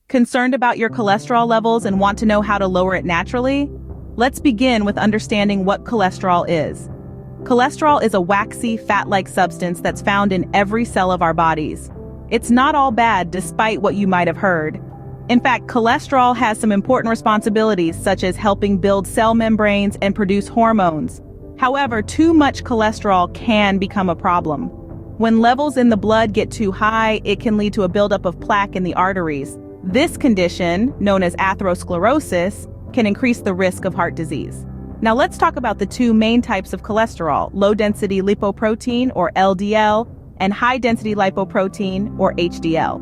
Concerned about your cholesterol levels and want to know how to lower it naturally? Let's begin with understanding what cholesterol is. Cholesterol is a waxy, fat-like substance that's found in every cell of our bodies. It's not all bad, despite what you might have heard. In fact, cholesterol has some important responsibilities, such as helping build cell membranes and produce hormones. However, too much cholesterol can become a problem. When levels in the blood get too high, it can lead to a buildup of plaque in the arteries. This condition, known as atherosclerosis, can increase the risk of heart disease. Now let's talk about the two main types of cholesterol, low-density lipoprotein, or LDL, and high-density lipoprotein, or HDL.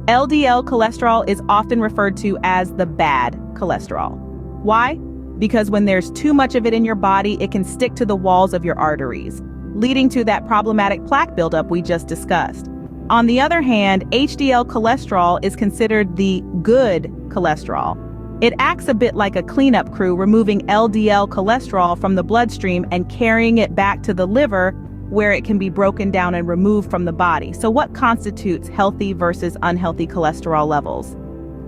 LDL cholesterol is often referred to as the bad cholesterol. Why? Because when there's too much of it in your body, it can stick to the walls of your arteries, leading to that problematic plaque buildup we just discussed. On the other hand, HDL cholesterol is considered the good cholesterol. It acts a bit like a cleanup crew, removing LDL cholesterol from the bloodstream and carrying it back to the liver, where it can be broken down and removed from the body. So what constitutes healthy versus unhealthy cholesterol levels?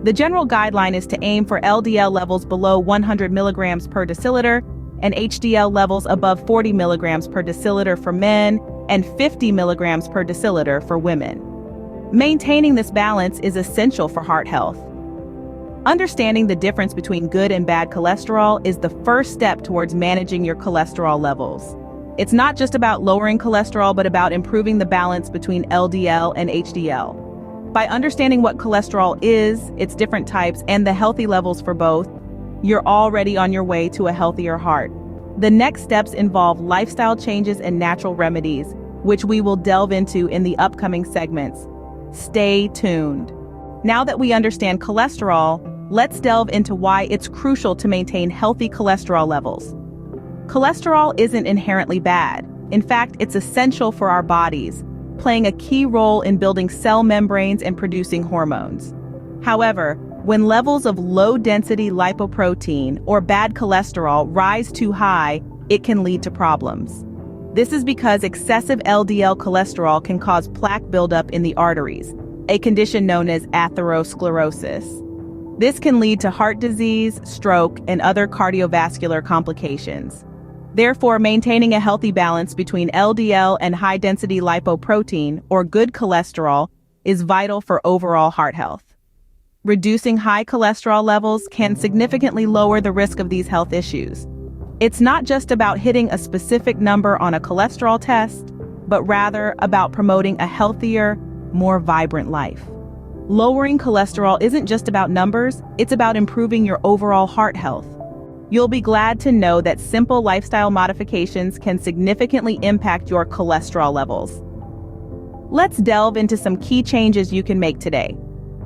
The general guideline is to aim for LDL levels below 100 milligrams per deciliter and HDL levels above 40 milligrams per deciliter for men and 50 milligrams per deciliter for women. Maintaining this balance is essential for heart health. Understanding the difference between good and bad cholesterol is the first step towards managing your cholesterol levels. It's not just about lowering cholesterol, but about improving the balance between LDL and HDL. By understanding what cholesterol is, its different types, and the healthy levels for both, you're already on your way to a healthier heart. The next steps involve lifestyle changes and natural remedies, which we will delve into in the upcoming segments. Stay tuned. Now that we understand cholesterol, let's delve into why it's crucial to maintain healthy cholesterol levels. Cholesterol isn't inherently bad. In fact, it's essential for our bodies, playing a key role in building cell membranes and producing hormones. However, when levels of low-density lipoprotein or bad cholesterol rise too high, it can lead to problems. This is because excessive LDL cholesterol can cause plaque buildup in the arteries, a condition known as atherosclerosis. This can lead to heart disease, stroke, and other cardiovascular complications. Therefore, maintaining a healthy balance between LDL and high-density lipoprotein, or good cholesterol, is vital for overall heart health. Reducing high cholesterol levels can significantly lower the risk of these health issues. It's not just about hitting a specific number on a cholesterol test, but rather about promoting a healthier, more vibrant life. Lowering cholesterol isn't just about numbers, it's about improving your overall heart health. You'll be glad to know that simple lifestyle modifications can significantly impact your cholesterol levels. Let's delve into some key changes you can make today.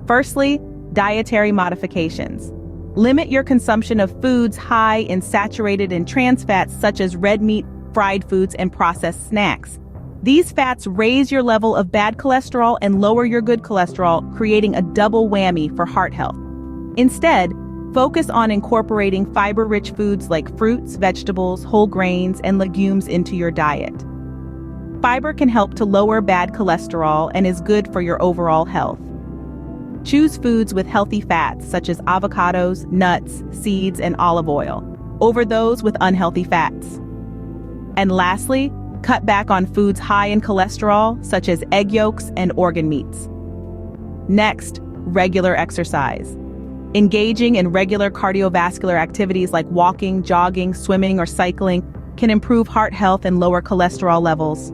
Firstly, dietary modifications. Limit your consumption of foods high in saturated and trans fats, such as red meat, fried foods, and processed snacks. These fats raise your level of bad cholesterol and lower your good cholesterol, creating a double whammy for heart health. Instead, focus on incorporating fiber-rich foods like fruits, vegetables, whole grains, and legumes into your diet. Fiber can help to lower bad cholesterol and is good for your overall health. Choose foods with healthy fats, such as avocados, nuts, seeds, and olive oil, over those with unhealthy fats. And lastly, cut back on foods high in cholesterol, such as egg yolks and organ meats. Next, regular exercise. Engaging in regular cardiovascular activities like walking, jogging, swimming, or cycling can improve heart health and lower cholesterol levels.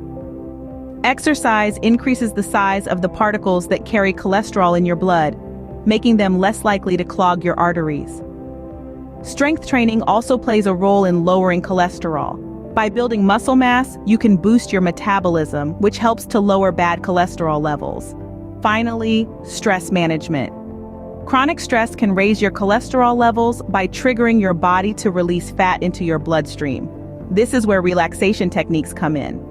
Exercise increases the size of the particles that carry cholesterol in your blood, making them less likely to clog your arteries. Strength training also plays a role in lowering cholesterol. By building muscle mass, you can boost your metabolism, which helps to lower bad cholesterol levels. Finally, stress management. Chronic stress can raise your cholesterol levels by triggering your body to release fat into your bloodstream. This is where relaxation techniques come in.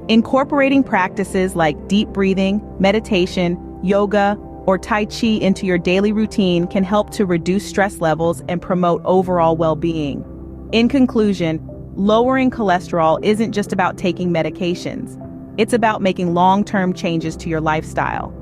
Incorporating practices like deep breathing, meditation, yoga, or Tai Chi into your daily routine can help to reduce stress levels and promote overall well-being. In conclusion, lowering cholesterol isn't just about taking medications. It's about making long-term changes to your lifestyle.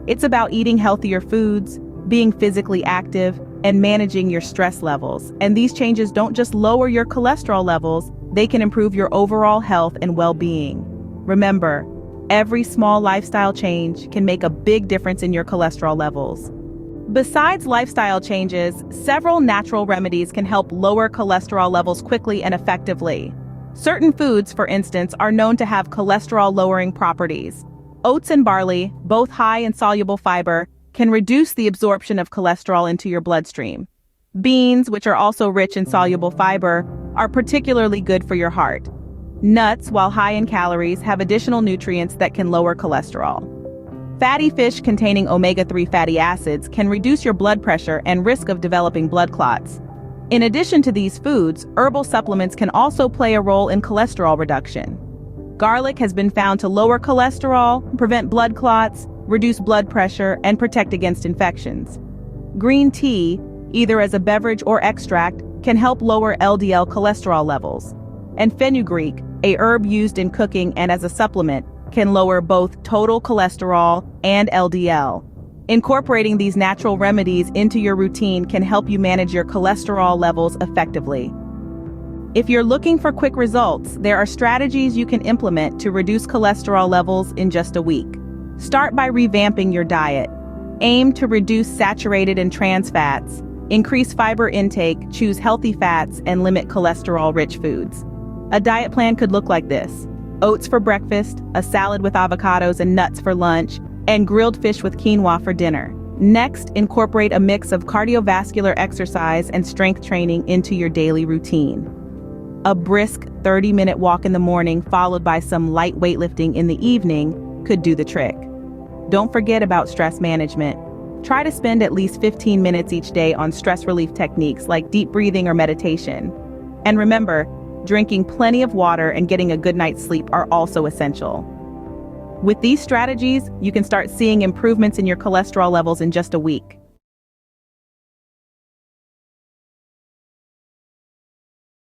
It's about eating healthier foods, being physically active, and managing your stress levels. And these changes don't just lower your cholesterol levels, they can improve your overall health and well-being. Remember, every small lifestyle change can make a big difference in your cholesterol levels. Besides lifestyle changes, several natural remedies can help lower cholesterol levels quickly and effectively. Certain foods, for instance, are known to have cholesterol-lowering properties. Oats and barley, both high in soluble fiber, can reduce the absorption of cholesterol into your bloodstream. Beans, which are also rich in soluble fiber, are particularly good for your heart. Nuts, while high in calories, have additional nutrients that can lower cholesterol. Fatty fish containing omega-3 fatty acids can reduce your blood pressure and risk of developing blood clots. In addition to these foods, herbal supplements can also play a role in cholesterol reduction. Garlic has been found to lower cholesterol, prevent blood clots, reduce blood pressure, and protect against infections. Green tea, either as a beverage or extract, can help lower LDL cholesterol levels. And fenugreek, a herb used in cooking and as a supplement, can lower both total cholesterol and LDL. Incorporating these natural remedies into your routine can help you manage your cholesterol levels effectively. If you're looking for quick results, there are strategies you can implement to reduce cholesterol levels in just a week. Start by revamping your diet. Aim to reduce saturated and trans fats, increase fiber intake, choose healthy fats, and limit cholesterol-rich foods. A diet plan could look like this: oats for breakfast, a salad with avocados and nuts for lunch, and grilled fish with quinoa for dinner. Next, incorporate a mix of cardiovascular exercise and strength training into your daily routine. A brisk 30-minute walk in the morning followed by some light weightlifting in the evening could do the trick. Don't forget about stress management. Try to spend at least 15 minutes each day on stress relief techniques like deep breathing or meditation. And remember, drinking plenty of water and getting a good night's sleep are also essential. With these strategies, you can start seeing improvements in your cholesterol levels in just a week.